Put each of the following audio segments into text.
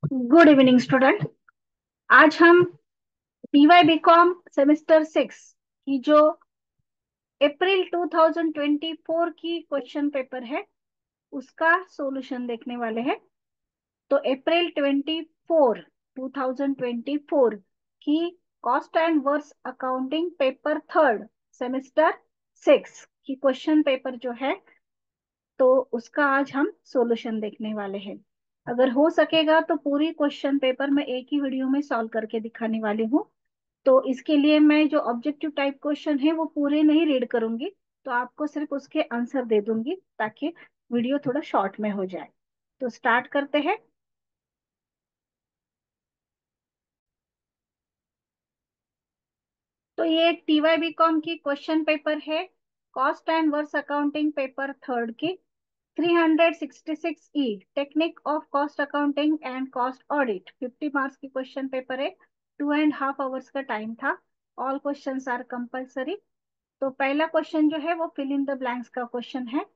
Good evening student. आज हम BY BCom semester 6 की जो अप्रैल 2024 की क्वेश्चन पेपर है उसका सॉल्यूशन देखने वाले हैं। तो अप्रैल 2024 की cost and works accounting paper third semester 6 की क्वेश्चन पेपर जो है तो उसका आज हम सॉल्यूशन देखने वाले हैं। अगर हो सकेगा तो पूरी क्वेश्चन पेपर मैं एक ही वीडियो में सॉल्व करके दिखाने वाली हूँ। तो इसके लिए मैं जो ऑब्जेक्टिव टाइप क्वेश्चन है वो पूरे नहीं रीड करूंगी, तो आपको सिर्फ उसके आंसर दे दूंगी ताकि वीडियो थोड़ा शॉर्ट में हो जाए। तो स्टार्ट करते हैं। तो ये टीवाई बीकॉम की क्वेश्चन पेपर है, cost and works accounting paper third की 366 E technique of cost accounting and cost audit 50 marks की क्वेश्चन पेपर है। 2.5 आवर्स का टाइम था। All questions are compulsory. तो पहला क्वेश्चन जो है वो फिल इन द ब्लैंक्स का क्वेश्चन है।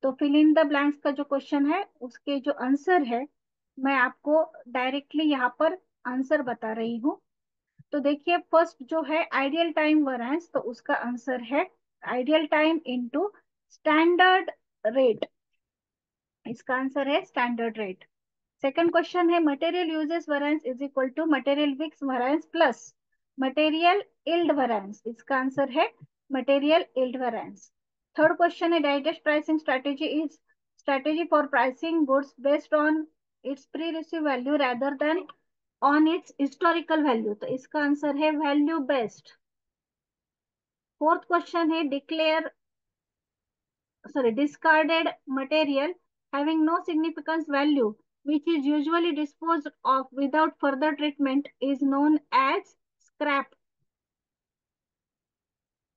तो फिल इन द ब्लैंक्स का जो क्वेश्चन है उसके जो आंसर है मैं आपको डायरेक्टली यहाँ पर आंसर बता रही हूँ। तो देखिए फर्स्ट जो है आइडियल टाइम वैरिएंस, तो उसका आंसर है ideal time into standard rate. इसका आंसर है स्टैंडर्ड रेट। सेकंड क्वेश्चन है material usage variance is equal to material mix variance plus material yield variance. इसका आंसर है material yield variance. Third question है digest pricing strategy is strategy for pricing goods based on its perceived value rather than on its historical value. तो इसका answer है value based. Fourth question है declare discarded material having no significance value which is usually disposed of without further treatment is known as scrap.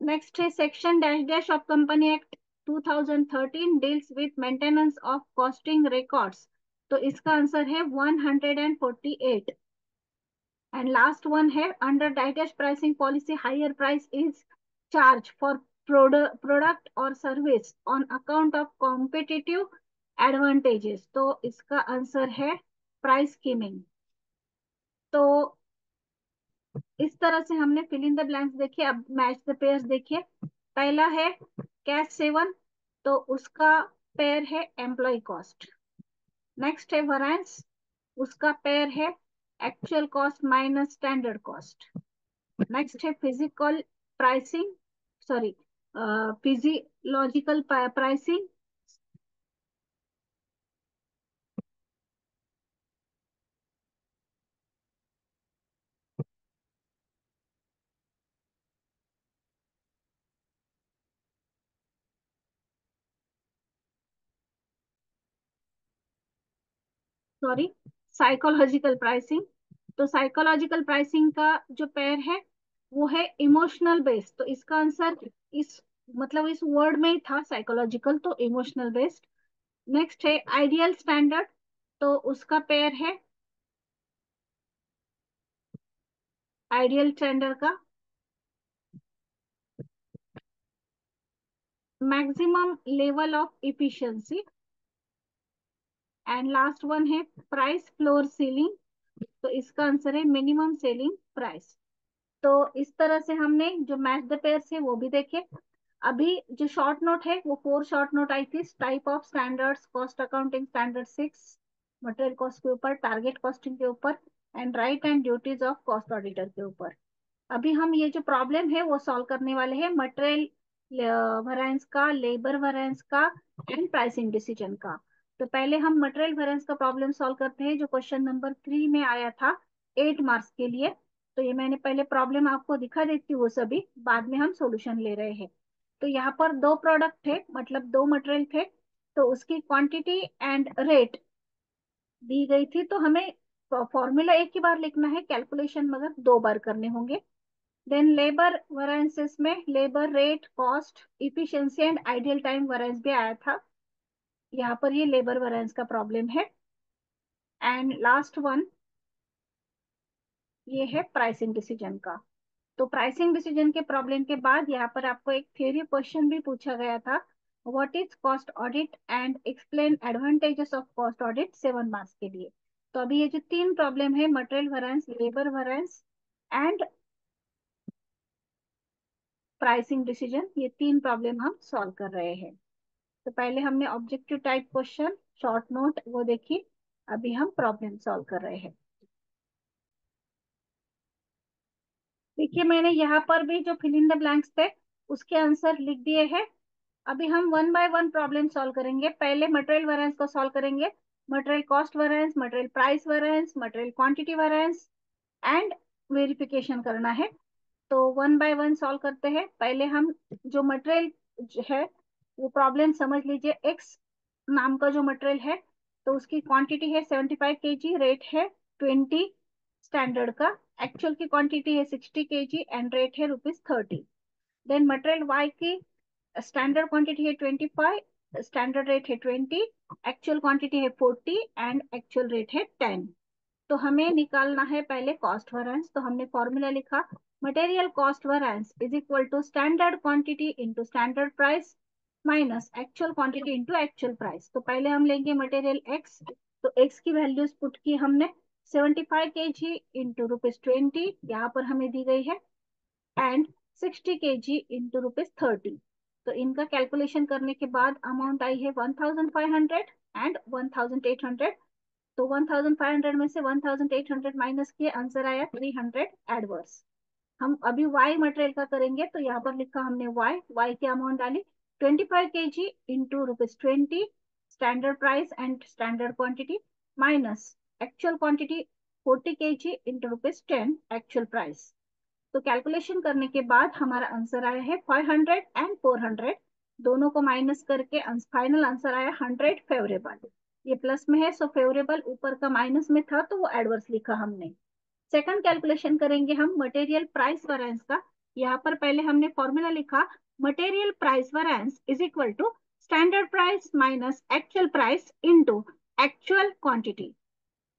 Next है section dash dash of company act 2013 deals with maintenance of costing records। तो इसका answer है 148। And last one है under digest pricing policy higher price is charged for product or service on account of competitive advantages। तो इसका answer है price skimming. तो इस तरह से हमने फिल इन द ब्लैंक्स देखिए। अब मैच द पेयर्स देखिए। पहला है कैश सेवन, तो उसका पेयर है एम्प्लॉय कॉस्ट। नेक्स्ट है वरांस, उसका पेयर है actual cost minus standard cost. Next है physical pricing, sorry physiological pricing. Sorry psychological pricing. तो साइकोलॉजिकल प्राइसिंग का जो पेयर है वो है इमोशनल बेस्ड। तो इसका आंसर इस मतलब इस वर्ड में ही था साइकोलॉजिकल, तो इमोशनल बेस्ड। नेक्स्ट है आइडियल स्टैंडर्ड, तो उसका पेयर है आइडियल स्टैंडर्ड का maximum level of efficiency. And last one है प्राइस फ्लोर सीलिंग, तो इसका आंसर है मिनिमम सेलिंग प्राइस। तो इस तरह से हमने जो मैच द पेयर्स है वो भी देखे। अभी जो शॉर्ट नोट है वो 4 शॉर्ट नोट आई थी। Type of standards cost accounting standard 6 material cost के ऊपर, टारगेट कॉस्टिंग के ऊपर and right and duties of cost auditor के ऊपर। अभी हम ये जो प्रॉब्लम है वो सॉल्व करने वाले हैं मटेरियल वैरिएंस का, लेबर वैरिएंस का एंड प्राइसिंग डिसीजन का। तो पहले हम मटेरियल वैरिएंस का प्रॉब्लम सॉल्व करते हैं जो क्वेश्चन नंबर 3 में आया था 8 मार्क्स के लिए। तो ये मैंने पहले प्रॉब्लम आपको दिखा देती हूँ, वो सभी बाद में हम सॉल्यूशन ले रहे हैं। तो यहाँ पर दो प्रोडक्ट थे, मतलब दो मटेरियल थे, तो उसकी क्वांटिटी एंड रेट दी गई थी। तो हमें फॉर्मूला एक ही बार लिखना है, कैलकुलेशन मगर दो बार करने होंगे। देन लेबर वैरिएंसेस में labour rate, cost, efficiency and ideal time variance भी आया था। यहाँ पर ये लेबर वैरिएंस का प्रॉब्लम है। एंड लास्ट वन ये है प्राइसिंग डिसीजन का। तो प्राइसिंग डिसीजन के प्रॉब्लम के बाद यहाँ पर आपको एक थ्योरी क्वेश्चन भी पूछा गया था, what is cost audit and explain advantages of cost audit, 7 marks के लिए। तो अभी ये जो तीन प्रॉब्लम है, material variance, labour variance and pricing decision, ये तीन प्रॉब्लम हम सॉल्व कर रहे हैं। तो पहले हमने objective type question short note वो देखी, अभी हम प्रॉब्लम सॉल्व कर रहे हैं। देखिए मैंने यहाँ पर भी जो फिल इन द ब्लैंक्स थे उसके आंसर लिख दिए हैं। अभी हम one by one problem solve करेंगे। पहले मटेरियल वेरिएंस को सॉल्व करेंगे, material cost variance, material price variance, material quantity variance and verification करना है। तो वन बाय वन सॉल्व करते हैं। पहले हम जो मटेरियल है वो प्रॉब्लम समझ लीजिए। एक्स नाम का जो मटेरियल है तो उसकी क्वांटिटी है 75 kg, रेट है 20 स्टैंडर्ड का, एक्चुअल की क्वांटिटी है 60 kg एंड रेट है ₹30। देन मटेरियल वाई की स्टैंडर्ड क्वांटिटी है 25, स्टैंडर्ड रेट है 20, एक्चुअल क्वांटिटी है 40 एंड एक्चुअल रेट है 10। तो हमें निकालना है पहले कॉस्ट वेरिएंस। तो हमने फॉर्मूला लिखा, material cost variance is equal to standard quantity into standard price minus actual quantity into actual price. तो पहले हम लेंगे मटेरियल एक्स, तो एक्स की वैल्यूज पुट की हमने 75 kg इंटू ₹20, यहाँ पर हमें दी गई है, एंड 60 kg इंटू ₹30। तो इनका कैलकुलेशन करने के बाद अमाउंट आई है 1500 एंड 1800। तो 1500 में से 1800 माइनस किए, आंसर आया 300 एडवर्स। हम अभी वाई मटेरियल का करेंगे, तो यहाँ पर लिखा हमने वाई, वाई की अमाउंट डाली 25 kg into ₹20, standard price and standard quantity minus actual quantity 40 kg into ₹10 actual price. तो कैलकुलेशन करने के बाद हमारा आंसर आया है 500 एंड 400, दोनों को माइनस करके फाइनल आंसर आया 100 फेवरेबल। ये प्लस में है सो फेवरेबल, ऊपर का माइनस में था तो वो एडवर्स लिखा हमने। सेकंड कैलकुलेशन करेंगे हम मटेरियल प्राइस वेरिएंस का। यहाँ पर पहले हमने फॉर्मूला लिखा, material price variance is equal to standard price minus actual price into actual quantity.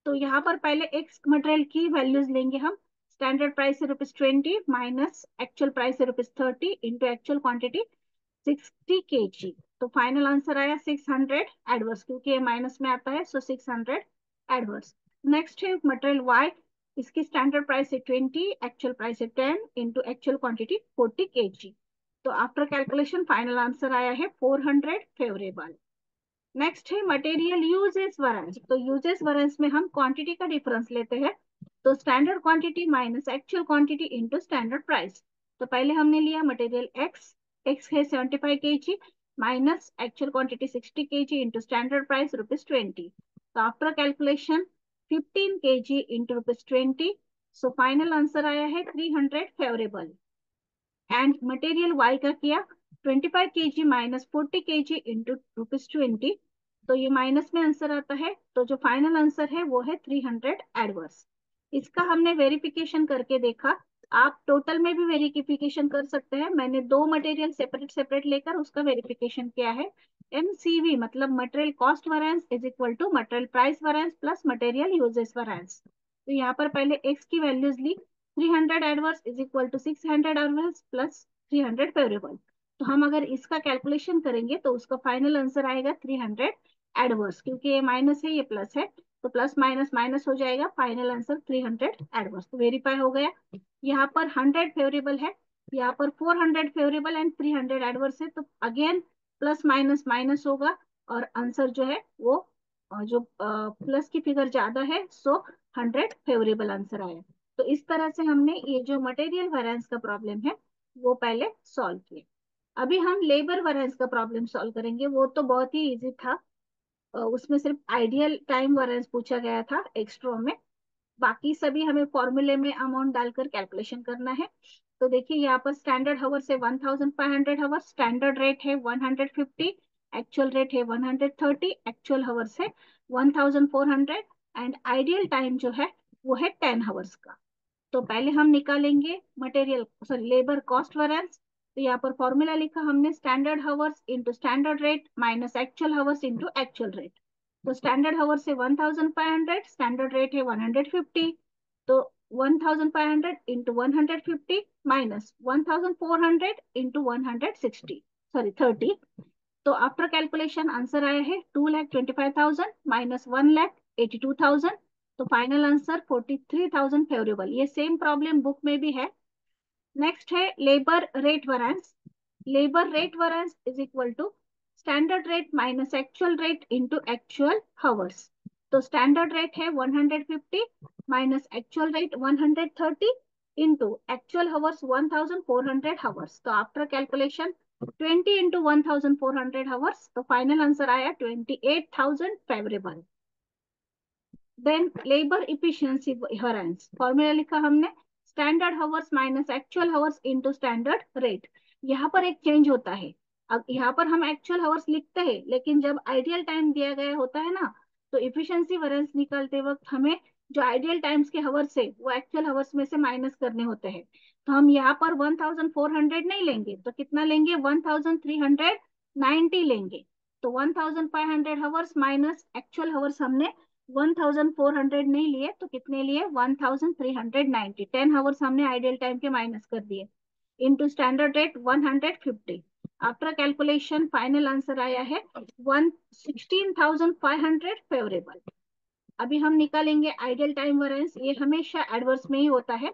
तो यहाँ पर पहले एक्स मटेरियल की वैल्यूज लेंगे हम। स्टैंडर्ड प्राइस है ₹20 माइनस एक्चुअल प्राइस है ₹30 इंटू एक्चुअल क्वांटिटी 60 kg। तो फाइनल आंसर आया 600 एडवर्स, क्योंकि ये माइनस में आता है सो 600 एडवर्स। नेक्स्ट है मटेरियल वाई, इसकी स्टैंडर्ड प्राइस है 20, एक्चुअल प्राइस है 10 इंटू एक्चुअल क्वांटिटी 40 kg। तो आफ्टर कैलकुलेशन फाइनल आंसर आया है 400 फेवरेबल। नेक्स्ट है मटेरियल यूजेस वेरिएंस। तो यूजेस वेरिएंस में हम क्वांटिटी का डिफरेंस लेते हैं। तो standard quantity minus actual quantity into standard price. तो पहले हमने लिया मटेरियल एक्स, एक्स है 75 kg minus actual quantity 60 kg into standard price ₹20। तो after calculation 15 kg into ₹20, so final answer आया है 300 फेवरेबल। एंड मटेरियल वाई का किया 25 kg माइनस 40 kg इंटू ₹20, तो ये माइनस में आंसर आता है। तो जो फाइनल आंसर है वो है 300 एडवर्स। इसका हमने वेरिफिकेशन करके देखा। आप टोटल में भी वेरिफिकेशन कर सकते हैं। मैंने दो मटेरियल सेपरेट सेपरेट लेकर उसका वेरिफिकेशन किया है। एमसीवी मतलब material cost variance is equal to material price variance plus material usage variance. तो यहाँ पर पहले एक्स की वैल्यूज ली, 300 adverse is equal to 600 adverse plus 300 favourable. तो हम अगर इसका कैलकुलेशन करेंगे तो उसका फाइनल आंसर आएगा 300 एडवर्स, क्योंकि ये माइनस है ये प्लस है, तो प्लस माइनस माइनस हो जाएगा, फाइनल आंसर 300 एडवर्स। तो वेरीफाई हो गया। यहाँ पर 100 फेवरेबल है, यहाँ पर 400 फेवरेबल एंड 300 एडवर्स है, तो अगेन प्लस माइनस माइनस होगा और आंसर जो है वो जो प्लस की फिगर ज्यादा है सो 100 फेवरेबल आंसर आया। तो इस तरह से हमने ये जो मटेरियल वेरिएंस का प्रॉब्लम है वो पहले सॉल्व किया। अभी हम लेबर वेरिएंस का प्रॉब्लम सॉल्व करेंगे। वो तो बहुत ही इजी था, उसमें सिर्फ आइडियल टाइम वेरिएंस पूछा गया था एक्स्ट्रा में, बाकी सभी हमें फॉर्मूले में अमाउंट डालकर कैलकुलेशन करना है। तो देखिए यहाँ पर स्टैंडर्ड हावर्स है 1500 हावर्स, स्टैंडर्ड रेट है 150, एक्चुअल रेट है 130, एक्चुअल हावर्स है 1400 एंड आइडियल टाइम जो है वो है 10 हावर्स का। तो पहले हम निकालेंगे material sorry labour cost variance. तो यहाँ पर फॉर्मूला लिखा हमने, standard hours into standard rate minus actual hours into actual rate. तो स्टैंडर्ड हावर्स से 1500, स्टैंडर्ड रेट है 150, तो 1500 इंटू 150 माइनस 1400 इंटू 160 सॉरी 30। तो आफ्टर कैलकुलेशन आंसर आया है 2,25,000 माइनस 1,82,000 तो फाइनल आंसर 43,000 फेवरेबल। ये सेम प्रॉब्लम बुक में भी है। नेक्स्ट है labour rate variance. Labour rate variance is equal to standard rate minus actual rate into actual hours. तो स्टैंडर्ड रेट है 150 minus actual rate 130 into actual hours 1400 hours. तो after calculation 20 into 1400 hours, तो final answer आया 28,000 favourable. Then labour efficiency variance, formula लिखा हमने standard hours minus actual hours into standard rate. यहाँ पर एक चेंज होता है। अब यहाँ पर हम एक्चुअल हावर्स लिखते हैं, लेकिन जब आइडियल टाइम दिया गया होता है ना, तो इफिशियंसी वेरिएंस निकालते वक्त हमें जो आइडियल टाइम्स के हावर्स है वो एक्चुअल हावर्स में से माइनस करने होते हैं। तो हम यहाँ पर 1400 नहीं लेंगे, तो कितना लेंगे, 1390 लेंगे। तो 1500 हावर्स माइनस एक्चुअल हावर्स हमने 1400 नहीं लिए, तो कितने लिए, 1390। 10 आवर्स हमने आइडियल टाइम के माइनस कर दिए into standard rate 150। After calculation final answer आया है 16,500 फेवरेबल। अभी हम निकालेंगे आइडियल टाइम वेरिएंस। ये हमेशा एडवर्स में ही होता है।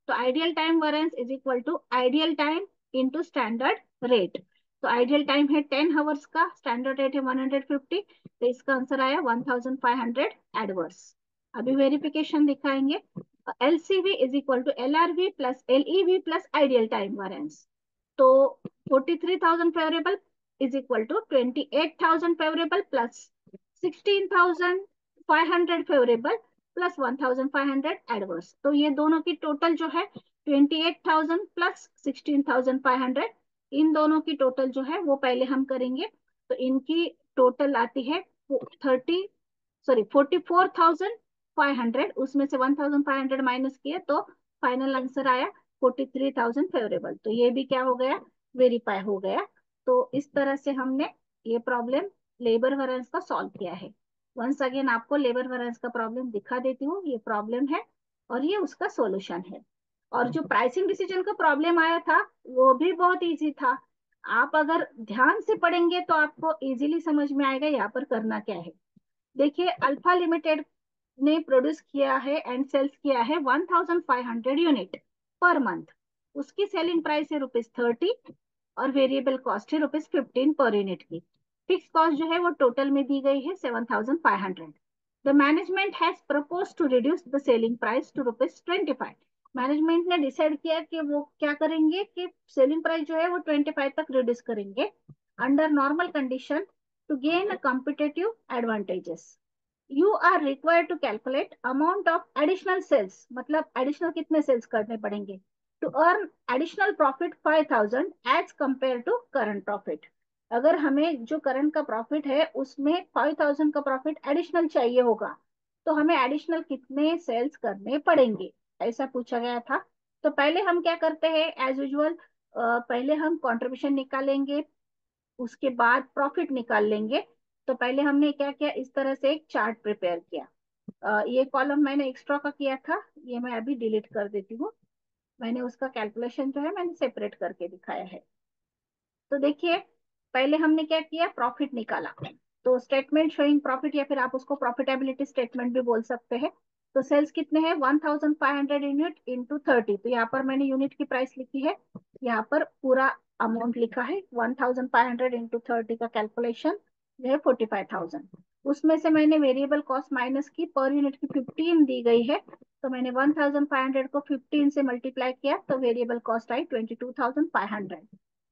तो ideal time variance is equal to ideal time into standard rate. तो आइडियल टाइम है 10 आवर्स का, स्टैंडर्ड रेट है 150, तो इसका आंसर आया 1500 एडवर्स। अभी वेरिफिकेशन दिखाएंगे। LCV is equal to LRV plus LEV plus ideal time variance. तो 43,000 favourable is equal to 28,000 favourable plus 16,500 favourable plus 1,500 adverse. तो ये दोनों की टोटल जो है 28,000 प्लस 16,500, इन दोनों की टोटल जो है वो पहले हम करेंगे। तो इनकी टोटल आती है 44,500, उसमें से 1,500 माइनस किए तो फाइनल आंसर आया 43,000 फेवरेबल। तो ये भी क्या हो गया, वेरीफाई हो गया। तो इस तरह से हमने ये प्रॉब्लम लेबर वेरिएंस का सॉल्व किया है। वंस अगेन आपको लेबर वेरिएंस का प्रॉब्लम दिखा देती हूँ। ये प्रॉब्लम है और ये उसका सॉल्यूशन है। और जो प्राइसिंग डिसीजन का प्रॉब्लम आया था वो भी बहुत इजी था। आप अगर ध्यान से पढ़ेंगे तो आपको इजीली समझ में आएगा यहाँ पर करना क्या है। देखिए, अल्फा लिमिटेड ने प्रोड्यूस किया है एंड सेल्स किया है 1,500 यूनिट पर मंथ। उसकी सेलिंग प्राइस है ₹30 और वेरिएबल कॉस्ट है ₹15 पर यूनिट की। फिक्स कॉस्ट जो है वो टोटल में दी गई है 7,500। The management has propose to reduce the selling price to ₹25। Management ने डिसाइड किया कि वो क्या करेंगे कि सेलिंग प्राइस जो है वो 25 तक रिड्यूस करेंगे under normal condition to gain a competitive advantages. You are required to calculate amount of additional sales, मतलब एडिशनल कितने सेल्स करने पड़ेंगे to earn additional profit 5,000 as compare to current profit. अगर हमें जो करंट का प्रॉफिट है उसमें 5,000 का प्रॉफिट एडिशनल चाहिए होगा, तो हमें एडिशनल कितने सेल्स करने पड़ेंगे, ऐसा पूछा गया था। तो पहले हम क्या करते हैं, एज यूजुअल पहले हम कंट्रीब्यूशन निकालेंगे, उसके बाद प्रॉफिट निकाल लेंगे। तो पहले हमने क्या किया, इस तरह से एक चार्ट प्रिपेयर किया। ये कॉलम मैंने एक्स्ट्रा का किया था, ये मैं अभी डिलीट कर देती हूँ। मैंने उसका कैलकुलेशन जो है मैंने सेपरेट करके दिखाया है। तो देखिए, पहले हमने क्या किया, प्रॉफिट निकाला। तो स्टेटमेंट शोइंग प्रॉफिट, या फिर आप उसको प्रॉफिटेबिलिटी स्टेटमेंट भी बोल सकते हैं। तो सेल्स कितने हैं, 1,500 यूनिट इंटू 30। तो यहाँ पर मैंने यूनिट की प्राइस लिखी है, यहाँ पर पूरा अमाउंट लिखा है 1,500 इंटू 30 का कैलकुलेशन जो है 45,000। उसमें से मैंने वेरिएबल कॉस्ट माइनस की, पर यूनिट की 15 दी गई है, तो मैंने 1,500 को 15 से मल्टीप्लाई किया तो वेरिएबल कॉस्ट आई 22,500।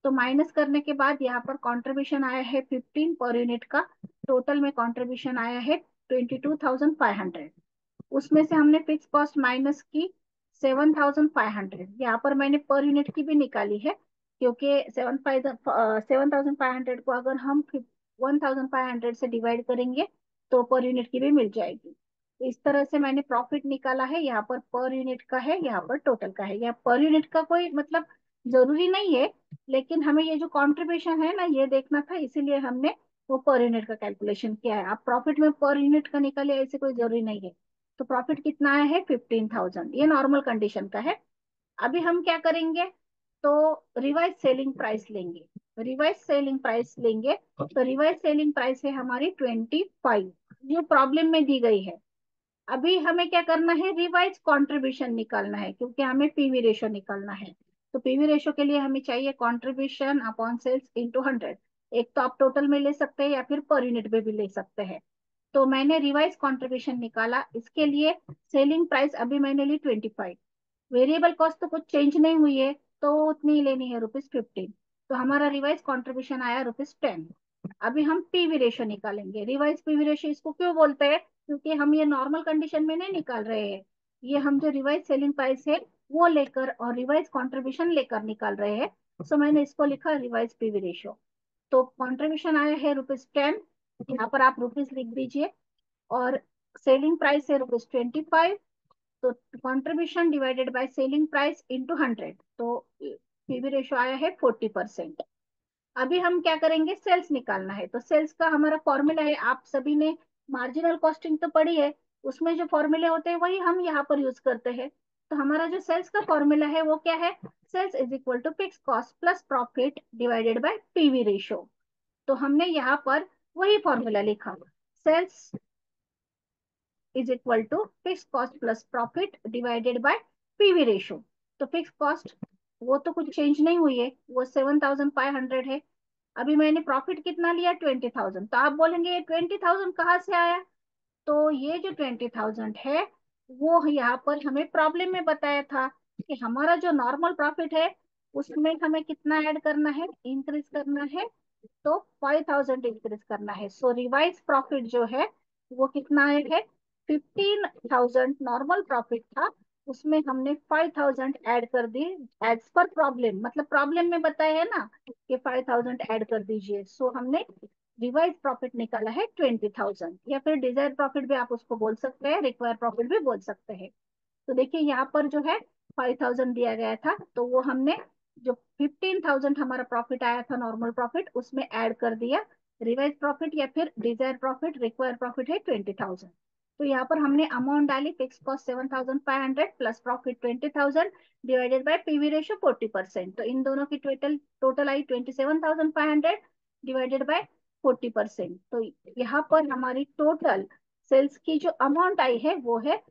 तो माइनस करने के बाद यहाँ पर कंट्रीब्यूशन आया है 15 पर यूनिट का। टोटल में कंट्रीब्यूशन आया है 22,500। उसमें से हमने फिक्स कॉस्ट माइनस की 7,500। यहाँ पर मैंने पर यूनिट की भी निकाली है, क्योंकि 7,500 को अगर हम 1,500 से डिवाइड करेंगे तो पर यूनिट की भी मिल जाएगी। तो इस तरह से मैंने प्रॉफिट निकाला है, यहाँ पर यूनिट का है, यहाँ पर टोटल का है। यहाँ पर यूनिट का कोई मतलब जरूरी नहीं है, लेकिन हमें ये जो कंट्रीब्यूशन है ना ये देखना था, इसीलिए हमने वो पर यूनिट का कैलकुलेशन किया है। आप प्रॉफिट में पर यूनिट का निकाले, ऐसे कोई जरूरी नहीं है। तो प्रॉफिट कितना आया है, 15,000, ये नॉर्मल कंडीशन का है। अभी हम क्या करेंगे, तो रिवाइज सेलिंग प्राइस लेंगे। रिवाइज सेलिंग प्राइस लेंगे, तो रिवाइज सेलिंग प्राइस है हमारी 25, जो प्रॉब्लम में दी गई है। अभी हमें क्या करना है, रिवाइज कंट्रीब्यूशन निकालना है, क्योंकि हमें पीवी रेशो निकालना है। तो पीवी रेशो के लिए हमें चाहिए कंट्रीब्यूशन अपॉन सेल्स इंटू 100। एक तो आप टोटल में ले सकते हैं या फिर पर यूनिट में भी ले सकते हैं। तो मैंने रिवाइज कंट्रीब्यूशन निकाला। इसके लिए सेलिंग प्राइस अभी मैंने ली 25, वेरिएबल कॉस्ट तो कुछ चेंज नहीं हुई है, तो उतनी ही लेनी है, ₹15। तो हमारा रिवाइज कंट्रीब्यूशन आया ₹10। अभी हम पीवी रेशो निकालेंगे। रिवाइज पीवी रेशो इसको क्यों बोलते हैं, क्योंकि हम ये नॉर्मल कंडीशन में नहीं निकाल रहे हैं, ये हम जो रिवाइज सेलिंग प्राइस है वो लेकर और रिवाइज कंट्रीब्यूशन लेकर निकाल रहे हैं। सो मैंने इसको लिखा रिवाइज पीवी रेशो। तो कंट्रीब्यूशन आया है ₹10, यहाँ पर आप रुपीज लिख दीजिए, और सेलिंग प्राइस है ₹25। तो contribution divided by selling price into 100, तो पीवी रेशो आया है 40%। अभी हम क्या करेंगे, सेल्स निकालना है। तो सेल्स का हमारा फॉर्मूला है, आप सभी ने मार्जिनल कॉस्टिंग तो पढ़ी है, उसमें जो फॉर्मूले होते हैं वही हम यहाँ पर यूज करते हैं। तो हमारा जो सेल्स का फॉर्मूला है वो क्या है, sales is equal to fix cost plus profit divided by PV ratio. तो हमने यहाँ पर वही फॉर्मूला लिखा, sales is equal to fix cost plus profit divided by PV ratio. तो फिक्स कॉस्ट वो तो कुछ चेंज नहीं हुई है, वो 7,500 है। अभी मैंने प्रॉफिट कितना लिया, 20,000। तो आप बोलेंगे ये 20,000 कहाँ से आया। तो ये जो 20,000 है वो यहाँ पर हमें प्रॉब्लम में बताया था कि हमारा जो नॉर्मल प्रॉफिट है उसमें हमें कितना ऐड करना है, इंक्रीज करना है। तो 5,000 इंक्रीज करना है। सो रिवाइज प्रॉफिट जो है वो कितना है, 15,000 नॉर्मल प्रॉफिट था, उसमें हमने 5,000 ऐड कर दी एज पर प्रॉब्लम, मतलब प्रॉब्लम में बताया है ना कि 5,000 ऐड कर दीजिए। सो हमने रिवाइज प्रॉफिट निकाला है 20,000, या फिर डिजायर प्रॉफिट भी आप उसको बोल सकते हैं, रिक्वायर प्रॉफिट भी बोल सकते हैं। तो देखिए यहाँ पर जो है 5,000 दिया गया था, तो वो हमने जो 15,000 हमारा प्रॉफिट आया था नॉर्मल प्रॉफिट, उसमें ऐड कर दिया रिवाइज प्रॉफिट, या फिर डिजायर प्रॉफिट, रिक्वायर प्रॉफिट है 20,000। तो यहाँ पर हमने अमाउंट डाली, fix cost 7,500 plus profit 20,000 divided by PV ratio 40%। तो इन दोनों की total total I 27,500 divided by 40%। तो यहाँ पर हमारी टोटल सेल्स की जो अमाउंट आई है वो है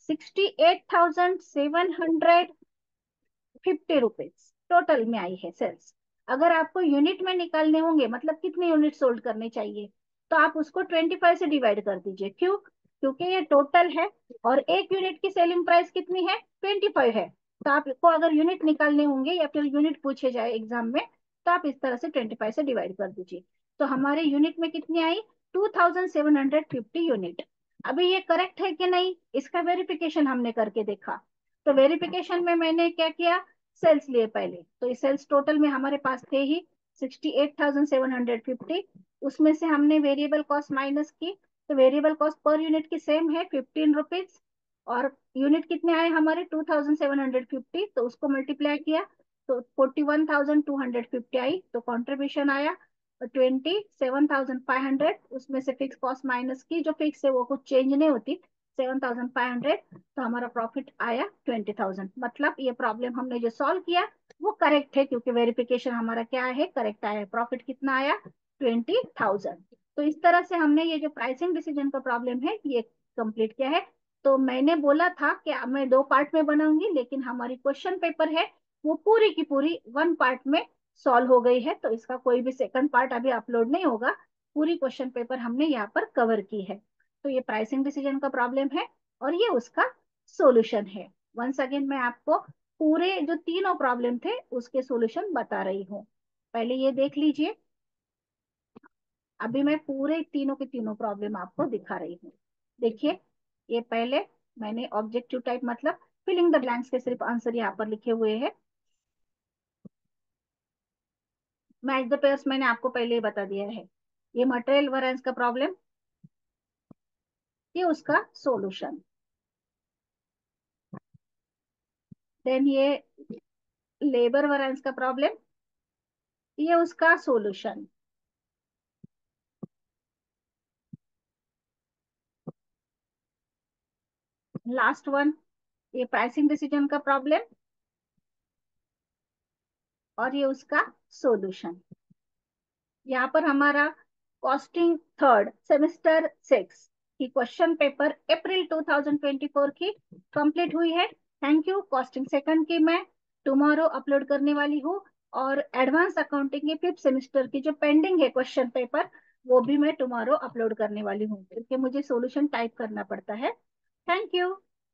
68,750 रुपीज टोटल में आई है सेल्स। अगर आपको यूनिट में निकालने होंगे, मतलब कितने यूनिट सोल्ड करने चाहिए, तो आप उसको 25 से डिवाइड कर दीजिए। क्यों, क्योंकि ये टोटल है और एक यूनिट की सेलिंग प्राइस कितनी है, 25 है। तो आपको अगर यूनिट निकालने होंगे या फिर यूनिट पूछे जाए एग्जाम में, तो आप इस तरह से 25 से डिवाइड कर दीजिए। तो हमारे यूनिट में कितनी आई, 2,750 यूनिट। अभी ये करेक्ट है कि नहीं, इसका वेरिफिकेशन हमने करके देखा। तो वेरिफिकेशन में मैंने क्या किया, सेल्स लिए पहले। तो ये सेल्स टोटल में हमारे पास थे ही 68,750, उसमें से हमने वेरिएबल कॉस्ट माइनस की। तो वेरिएबल कॉस्ट पर यूनिट की सेम है, 15 रुपीज, और यूनिट कितने आए हमारे 2,750, तो उसको मल्टीप्लाई किया तो 41,250 आई। तो कॉन्ट्रीब्यूशन आया 27,500, उसमें से फिक्स कॉस्ट माइनस की, जो फिक्स है वो कुछ चेंज नहीं होती, 7,500। तो हमारा प्रॉफिट आया 20,000। मतलब ये प्रॉब्लम हमने जो सॉल्व किया वो करेक्ट है, क्योंकि वेरिफिकेशन हमारा क्या है, करेक्ट आया है। प्रॉफिट कितना आया, 20,000। तो इस तरह से हमने ये जो प्राइसिंग डिसीजन का प्रॉब्लम है ये कंप्लीट किया है। तो मैंने बोला था कि मैं 2 पार्ट में बनाऊंगी, लेकिन हमारी क्वेश्चन पेपर है वो पूरी की पूरी 1 पार्ट में सॉल्व हो गई है। तो इसका कोई भी सेकंड पार्ट अभी अपलोड नहीं होगा, पूरी क्वेश्चन पेपर हमने यहाँ पर कवर की है। तो ये प्राइसिंग डिसीजन का प्रॉब्लम है और ये उसका सॉल्यूशन है। वंस अगेन मैं आपको पूरे जो तीनों प्रॉब्लम थे उसके सॉल्यूशन बता रही हूँ, पहले ये देख लीजिए। अभी मैं पूरे तीनों के तीनों प्रॉब्लम आपको दिखा रही हूँ। देखिए, ये पहले मैंने ऑब्जेक्टिव टाइप मतलब फिलिंग द ब्लैंक्स के सिर्फ आंसर यहाँ पर लिखे हुए हैं। मैच द पेयर्स मैंने आपको पहले ही बता दिया है। ये मटेरियल वेरिएंस का प्रॉब्लम, ये उसका सॉल्यूशन। देन ये लेबर वेरिएंस का प्रॉब्लम, ये उसका सॉल्यूशन। लास्ट वन, ये प्राइसिंग डिसीजन का प्रॉब्लम और ये उसका सॉल्यूशन। यहाँ पर हमारा कॉस्टिंग थर्ड सेमेस्टर 6 की क्वेश्चन पेपर अप्रैल 2024 की कंप्लीट हुई है। Thank you. कॉस्टिंग सेकंड की मैं टुमारो अपलोड करने वाली हूँ, और एडवांस अकाउंटिंग के 5th सेमेस्टर की जो पेंडिंग है क्वेश्चन पेपर, वो भी मैं टुमारो अपलोड करने वाली हूँ, क्योंकि मुझे सॉल्यूशन टाइप करना पड़ता है। Thank you.